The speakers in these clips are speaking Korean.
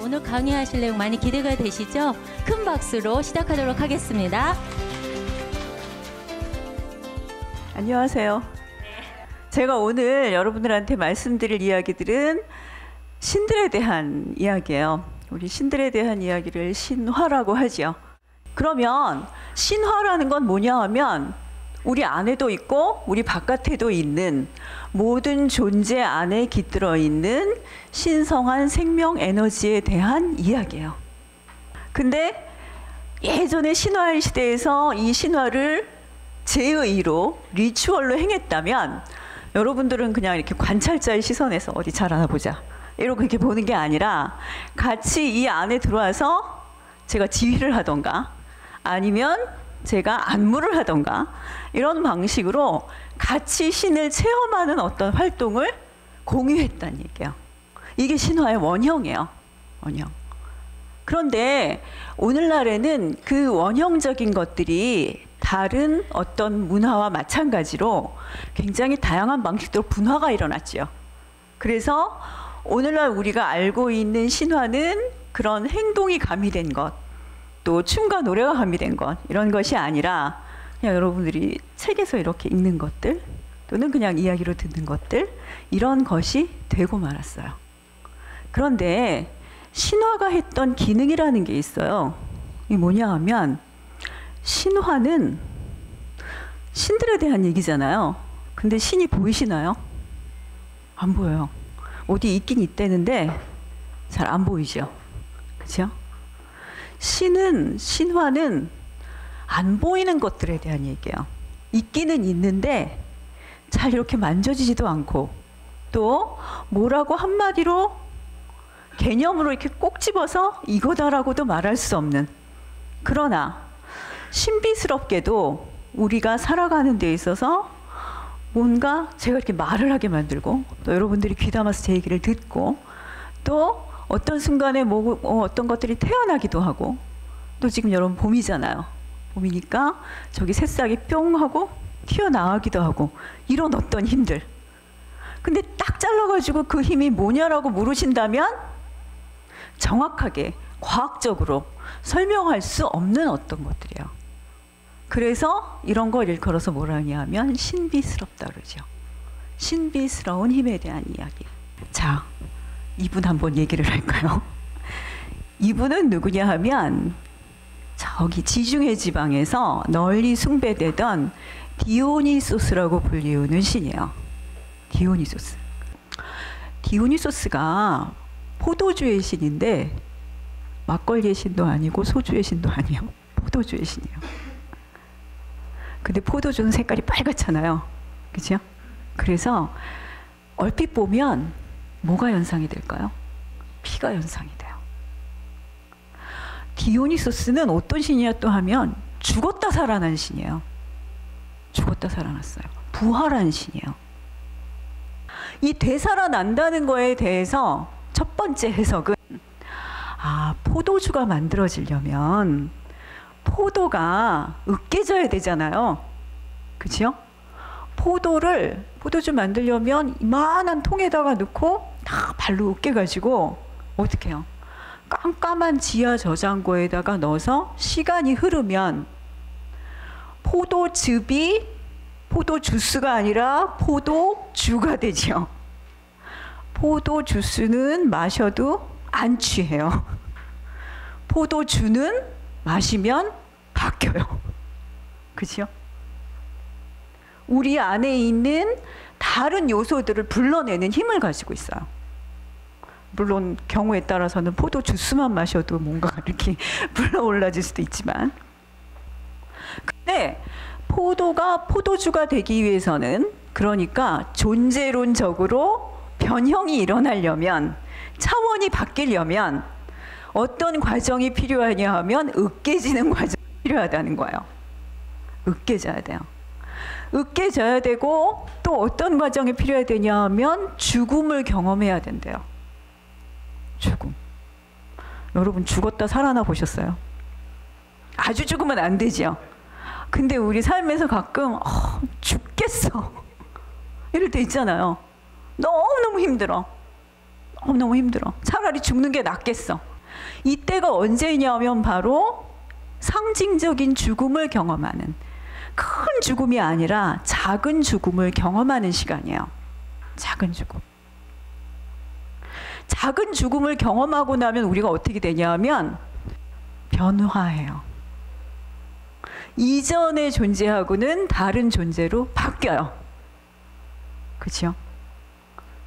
오늘 강의하실 내용 많이 기대가 되시죠? 큰 박수로 시작하도록 하겠습니다. 안녕하세요. 제가 오늘 여러분들한테 말씀드릴 이야기들은 신들에 대한 이야기예요. 우리 신들에 대한 이야기를 신화라고 하죠. 그러면 신화라는 건 뭐냐 하면 우리 안에도 있고 우리 바깥에도 있는 모든 존재 안에 깃들어 있는 신성한 생명 에너지에 대한 이야기예요. 근데 예전에 신화의 시대에서 이 신화를 제의로 리추얼로 행했다면 여러분들은 그냥 이렇게 관찰자의 시선에서 어디 잘 하나 보자 이러고 이렇게 보는 게 아니라 같이 이 안에 들어와서 제가 지휘를 하던가 아니면 제가 안무를 하던가 이런 방식으로 같이 신을 체험하는 어떤 활동을 공유했다는 얘기예요. 이게 신화의 원형이에요. 원형. 그런데 오늘날에는 그 원형적인 것들이 다른 어떤 문화와 마찬가지로 굉장히 다양한 방식으로 분화가 일어났죠. 그래서 오늘날 우리가 알고 있는 신화는 그런 행동이 가미된 것, 또 춤과 노래가 가미된 것, 이런 것이 아니라 그냥 여러분들이 책에서 이렇게 읽는 것들 또는 그냥 이야기로 듣는 것들, 이런 것이 되고 말았어요. 그런데 신화가 했던 기능이라는 게 있어요. 이게 뭐냐 하면 신화는 신들에 대한 얘기잖아요. 근데 신이 보이시나요? 안 보여요. 어디 있긴 있대는데 잘 안 보이죠. 그렇죠? 신화는 안 보이는 것들에 대한 얘기예요. 있기는 있는데 잘 이렇게 만져지지도 않고 또 뭐라고 한마디로 개념으로 이렇게 꼭 집어서 이거다라고도 말할 수 없는, 그러나 신비스럽게도 우리가 살아가는 데 있어서 뭔가 제가 이렇게 말을 하게 만들고 또 여러분들이 귀담아서 제 얘기를 듣고 또 어떤 순간에 어떤 것들이 태어나기도 하고 또 지금 여러분 봄이잖아요. 봄이니까 저기 새싹이 뿅 하고 튀어나가기도 하고 이런 어떤 힘들. 근데 딱 잘라가지고 그 힘이 뭐냐라고 물으신다면 정확하게 과학적으로 설명할 수 없는 어떤 것들이에요. 그래서 이런 걸 일컬어서 뭐라 하냐면 신비스럽다 그러죠. 신비스러운 힘에 대한 이야기. 자, 이분 한번 얘기를 할까요? 이분은 누구냐 하면 저기 지중해 지방에서 널리 숭배되던 디오니소스라고 불리우는 신이에요. 디오니소스. 디오니소스가 포도주의 신인데 막걸리의 신도 아니고 소주의 신도 아니에요. 포도주의 신이에요. 근데 포도주는 색깔이 빨갛잖아요. 그죠? 그래서 얼핏 보면 뭐가 연상이 될까요? 피가 연상이 돼요. 디오니소스는 어떤 신이야 또 하면 죽었다 살아난 신이에요. 죽었다 살아났어요. 부활한 신이에요. 이 되살아난다는 거에 대해서 첫 번째 해석은 포도주가 만들어지려면 포도가 으깨져야 되잖아요. 그죠? 포도주 만들려면 이만한 통에다가 넣고 다 발로 으깨가지고 어떻게 해요? 깜깜한 지하 저장고에다가 넣어서 시간이 흐르면 포도즙이 포도주스가 아니라 포도주가 되죠. 포도주스는 마셔도 안 취해요. 포도주는 마시면 바뀌어요. 그죠? 우리 안에 있는 다른 요소들을 불러내는 힘을 가지고 있어요. 물론 경우에 따라서는 포도 주스만 마셔도 뭔가 이렇게 불러올라질 수도 있지만, 근데 포도가 포도주가 되기 위해서는, 그러니까 존재론적으로 변형이 일어나려면, 차원이 바뀌려면 어떤 과정이 필요하냐 하면 으깨지는 과정이 필요하다는 거예요. 으깨져야 돼요. 으깨져야 되고 또 어떤 과정이 필요하냐 하면 죽음을 경험해야 된대요. 죽음. 여러분 죽었다 살아나 보셨어요? 아주 죽으면 안 되죠. 근데 우리 삶에서 가끔 죽겠어 이럴 때 있잖아요. 너무너무 힘들어. 너무너무 힘들어. 차라리 죽는 게 낫겠어. 이때가 언제냐면 바로 상징적인 죽음을 경험하는, 큰 죽음이 아니라 작은 죽음을 경험하는 시간이에요. 작은 죽음. 작은 죽음을 경험하고 나면 우리가 어떻게 되냐면 변화해요. 이전의 존재하고는 다른 존재로 바뀌어요. 그렇죠?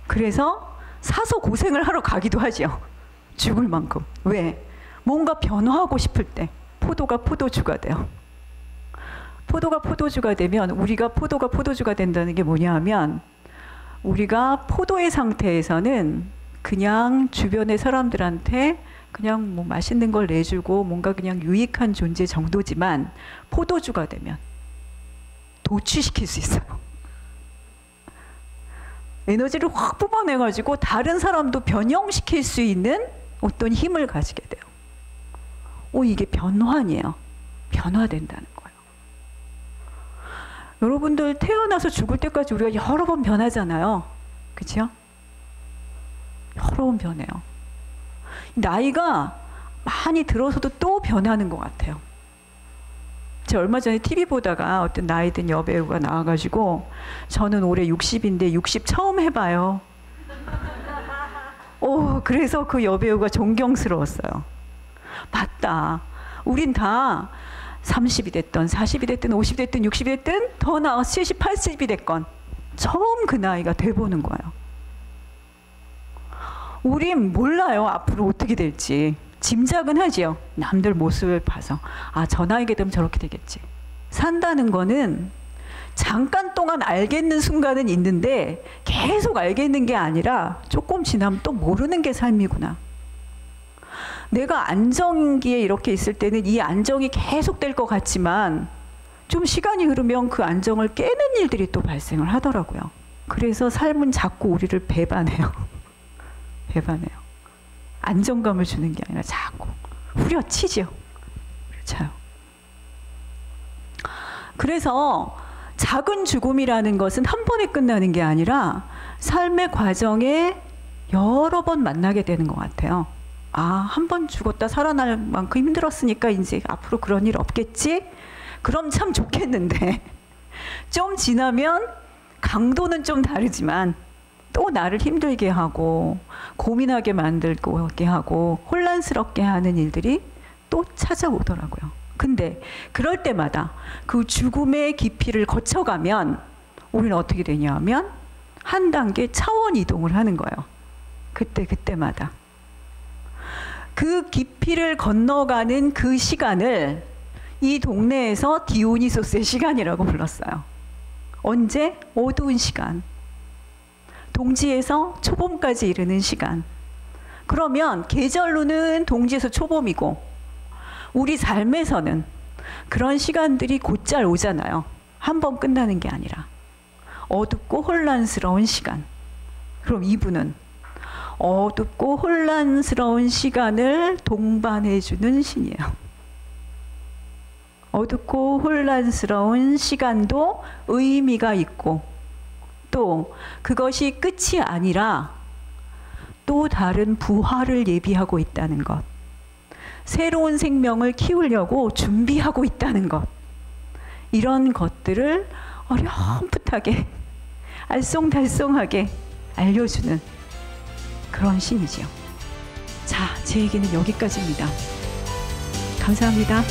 그래서 사서 고생을 하러 가기도 하죠. 죽을 만큼. 왜? 뭔가 변화하고 싶을 때 포도가 포도주가 돼요. 포도가 포도주가 되면, 우리가 포도가 포도주가 된다는 게 뭐냐 하면, 우리가 포도의 상태에서는 그냥 주변의 사람들한테 그냥 뭐 맛있는 걸 내주고 뭔가 그냥 유익한 존재 정도지만, 포도주가 되면 도취시킬 수 있어요. 에너지를 확 뽑아내가지고 다른 사람도 변형시킬 수 있는 어떤 힘을 가지게 돼요. 이게 변환이에요. 변화된다는 거예요. 여러분들 태어나서 죽을 때까지 우리가 여러 번 변하잖아요. 그렇죠? 여러 번 변해요. 나이가 많이 들어서도 또 변하는 것 같아요. 제가 얼마 전에 TV 보다가 어떤 나이 든 여배우가 나와가지고, 저는 올해 60인데 60 처음 해봐요. 그래서 그 여배우가 존경스러웠어요. 맞다. 우린 다 30이 됐던 40이 됐든 50이 됐든 60이 됐든 더 나아 70, 80이 됐건 처음 그 나이가 돼보는 거예요. 우린 몰라요. 앞으로 어떻게 될지. 짐작은 하지요. 남들 모습을 봐서. 저 나이가 되면 저렇게 되겠지. 산다는 거는 잠깐 동안 알겠는 순간은 있는데 계속 알겠는 게 아니라 조금 지나면 또 모르는 게 삶이구나. 내가 안정기에 이렇게 있을 때는 이 안정이 계속 될 것 같지만 좀 시간이 흐르면 그 안정을 깨는 일들이 또 발생을 하더라고요. 그래서 삶은 자꾸 우리를 배반해요. 배반해요. 안정감을 주는 게 아니라 자꾸 후려치죠. 그렇죠. 그래서 작은 죽음이라는 것은 한 번에 끝나는 게 아니라 삶의 과정에 여러 번 만나게 되는 것 같아요. 한 번 죽었다 살아날 만큼 힘들었으니까 이제 앞으로 그런 일 없겠지? 그럼 참 좋겠는데 좀 지나면 강도는 좀 다르지만 또 나를 힘들게 하고 고민하게 만들게 하고 혼란스럽게 하는 일들이 또 찾아오더라고요. 근데 그럴 때마다 그 죽음의 깊이를 거쳐가면 우리는 어떻게 되냐면 한 단계 차원 이동을 하는 거예요. 그때마다. 그 깊이를 건너가는 그 시간을 이 동네에서 디오니소스의 시간이라고 불렀어요. 언제? 어두운 시간. 동지에서 초봄까지 이르는 시간. 그러면 계절로는 동지에서 초봄이고 우리 삶에서는 그런 시간들이 곧잘 오잖아요. 한 번 끝나는 게 아니라 어둡고 혼란스러운 시간. 그럼 이분은 어둡고 혼란스러운 시간을 동반해주는 신이에요. 어둡고 혼란스러운 시간도 의미가 있고 또 그것이 끝이 아니라 또 다른 부활을 예비하고 있다는 것, 새로운 생명을 키우려고 준비하고 있다는 것, 이런 것들을 어렴풋하게 알쏭달쏭하게 알려주는 그런 신이지요. 자, 제 얘기는 여기까지입니다. 감사합니다.